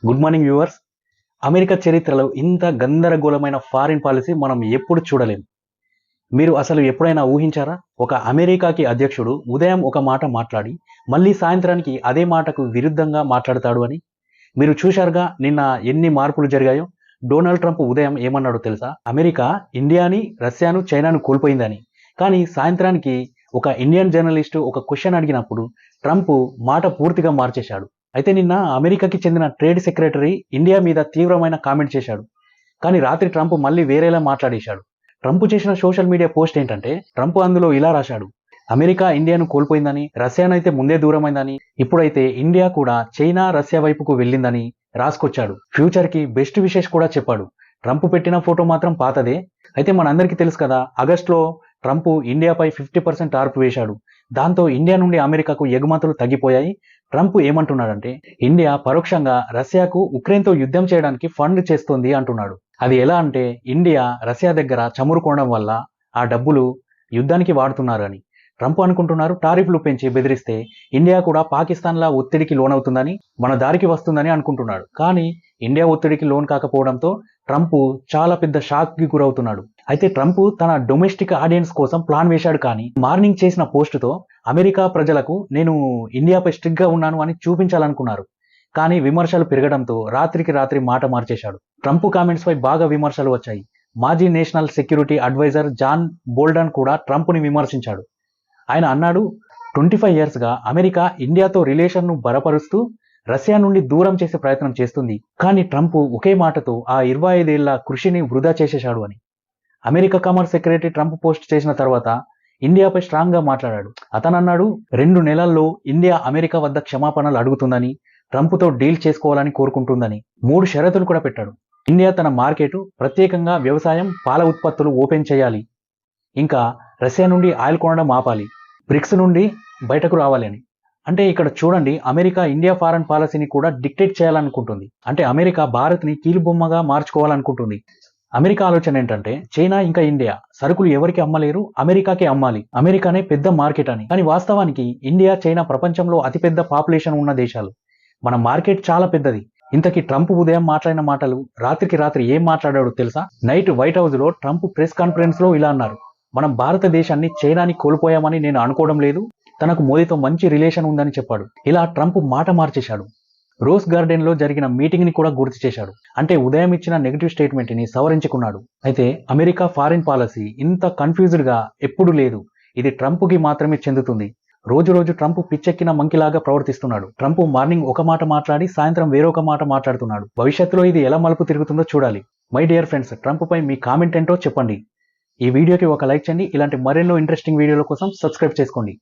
Good morning viewers. America చరిత్రలో ఇంత గందరగోళమైన foreign policy మనం ఎప్పుడు చూడలేం. మీరు అసలు ఎప్పుడైనా ఊహించారా? ఒక అమెరికాకి అధ్యక్షుడు ఉదయం ఒక మాట మాట్లాడి మళ్ళీ సాయంత్రానికి అదే మాటకు విరుద్ధంగా మాట్లాడతాడు అని. మీరు చూశారుగా నిన్న ఎన్ని మార్పులు జరిగాయో. డొనాల్డ్ ట్రంప్ ఉదయం ఏమన్నాడో తెలుసా? అమెరికా ఇండియాని, రష్యాను, చైనాను కోల్పోయిందని. కానీ సాయంత్రానికి ఒక ఇండియన్ జర్నలిస్టు ఒక క్వశ్చన్ అడిగినప్పుడు ట్రంప్ మాట పూర్తిగా మార్చేశాడు. అయితే నిన్న అమెరికాకి చెందిన ట్రేడ్ సెక్రటరీ ఇండియా మీద తీవ్రమైన కామెంట్ చేశాడు. కానీ రాత్రి ట్రంప్ మళ్ళీ వేరేలా మాట్లాడేశాడు. ట్రంప్ చేసిన సోషల్ మీడియా పోస్ట్ ఏంటంటే, ట్రంప్ అందులో ఇలా రాశాడు: అమెరికా ఇండియాను కోల్పోయిందని, రష్యానైతే ముందే దూరమైందని, ఇప్పుడైతే ఇండియా కూడా చైనా, రష్యా వైపుకు వెళ్ళిందని రాసుకొచ్చాడు. ఫ్యూచర్కి బెస్ట్ విషెస్ కూడా చెప్పాడు. ట్రంప్ పెట్టిన ఫోటో మాత్రం పాతదే. అయితే మనందరికీ తెలుసు కదా, ఆగస్టులో ట్రంప్ ఇండియాపై 50% టారిఫ్ వేశాడు. దాంతో ఇండియా నుండి అమెరికాకు ఎగుమతులు తగ్గిపోయాయి. ట్రంప్ ఏమంటున్నాడంటే, ఇండియా పరోక్షంగా రష్యాకు ఉక్రెయిన్తో యుద్ధం చేయడానికి ఫండ్ చేస్తోంది అంటున్నాడు. అది ఎలా అంటే, ఇండియా రష్యా దగ్గర చమురు కొనడం వల్ల ఆ డబ్బులు యుద్ధానికి వాడుతున్నారు అని. ట్రంప్ అనుకుంటున్నారు టారిఫ్లు పెంచి బెదిరిస్తే ఇండియా కూడా పాకిస్తాన్లా ఒత్తిడికి లోనవుతుందని, మన దారికి వస్తుందని అనుకుంటున్నాడు. కానీ ఇండియా ఒత్తిడికి లోన్ కాకపోవడంతో ట్రంప్ చాలా పెద్ద షాక్కి గురవుతున్నాడు. అయితే ట్రంప్ తన డొమెస్టిక్ ఆడియన్స్ కోసం ప్లాన్ వేశాడు. కానీ మార్నింగ్ చేసిన పోస్టుతో అమెరికా ప్రజలకు నేను ఇండియాపై స్ట్రిక్ట్గా ఉన్నాను అని చూపించాలనుకున్నారు. కానీ విమర్శలు పెరగడంతో రాత్రికి రాత్రి మాట మార్చేశాడు. ట్రంప్ కామెంట్స్ పై బాగా విమర్శలు వచ్చాయి. మాజీ national security adviser John Bolton కూడా ట్రంప్ని విమర్శించాడు. ఆయన అన్నాడు, 25 yearsగా అమెరికా ఇండియాతో రిలేషన్ను బలపరుస్తూ రష్యా నుండి దూరం చేసే ప్రయత్నం చేస్తుంది. కానీ ట్రంప్ ఒకే మాటతో ఆ 25 ఏళ్ల కృషిని వృధా చేసేశాడు అని. America commerce secretary Trump post చేసిన తర్వాత ఇండియాపై స్ట్రాంగ్గా మాట్లాడాడు. అతను అన్నాడు, 2 నెలల్లో ఇండియా అమెరికా వద్ద క్షమాపణలు అడుగుతుందని, ట్రంప్తో డీల్ చేసుకోవాలని కోరుకుంటుందని 3 షరతులు కూడా పెట్టాడు. ఇండియా తన మార్కెట్, ప్రత్యేకంగా వ్యవసాయం, పాల ఉత్పత్తులు ఓపెన్ చేయాలి. ఇంకా రష్యా నుండి ఆయిల్ కొనడం ఆపాలి. బ్రిక్స్ నుండి బయటకు రావాలి అని. అంటే ఇక్కడ చూడండి, అమెరికా ఇండియా ఫారెన్ పాలసీని కూడా డిక్టేట్ చేయాలనుకుంటుంది. అంటే అమెరికా భారత్ని కీలుబొమ్మగా మార్చుకోవాలనుకుంటుంది. అమెరికా ఆలోచన ఏంటంటే, చైనా ఇంకా ఇండియా సరుకులు ఎవరికి అమ్మలేరు, అమెరికాకే అమ్మాలి, అమెరికానే పెద్ద మార్కెట్ అని. కానీ వాస్తవానికి ఇండియా, చైనా ప్రపంచంలో అతిపెద్ద పాపులేషన్ ఉన్న దేశాలు. మన మార్కెట్ చాలా పెద్దది. ఇంతకీ ట్రంప్ ఉదయం మాట్లాడిన మాటలు రాత్రికి రాత్రి ఏం మాట్లాడాడో తెలుసా? నైట్ వైట్ హౌస్లో ట్రంప్ ప్రెస్ కాన్ఫరెన్స్లో ఇలా అన్నారు: మనం భారతదేశాన్ని చైనాని కోల్పోయామని నేను అనుకోవడం లేదు, తనకు మోదీతో మంచి రిలేషన్ ఉందని చెప్పాడు. ఇలా ట్రంప్ మాట మార్చేశాడు. రోజ్ గార్డెన్లో జరిగిన మీటింగ్ని కూడా గుర్తు చేశాడు. అంటే ఉదయం ఇచ్చిన నెగిటివ్ స్టేట్మెంట్ని సవరించుకున్నాడు. అయితే అమెరికా ఫారిన్ పాలసీ ఇంత కన్ఫ్యూజ్డ్గా ఎప్పుడూ లేదు. ఇది ట్రంప్కి మాత్రమే చెందుతుంది. రోజు రోజు ట్రంప్ పిచ్చెక్కిన మంకిలాగా ప్రవర్తిస్తున్నాడు. ట్రంప్ మార్నింగ్ ఒక మాట మాట్లాడి సాయంత్రం వేరొక మాట మాట్లాడుతున్నాడు. భవిష్యత్తులో ఇది ఎలా మలుపు తిరుగుతుందో చూడాలి. మై డియర్ ఫ్రెండ్స్, ట్రంప్ పై మీ కామెంట్ ఏంటో చెప్పండి. ఈ వీడియోకి ఒక లైక్ చేయండి. ఇలాంటి మరెన్నో ఇంట్రెస్టింగ్ వీడియోల కోసం సబ్స్క్రైబ్ చేసుకోండి.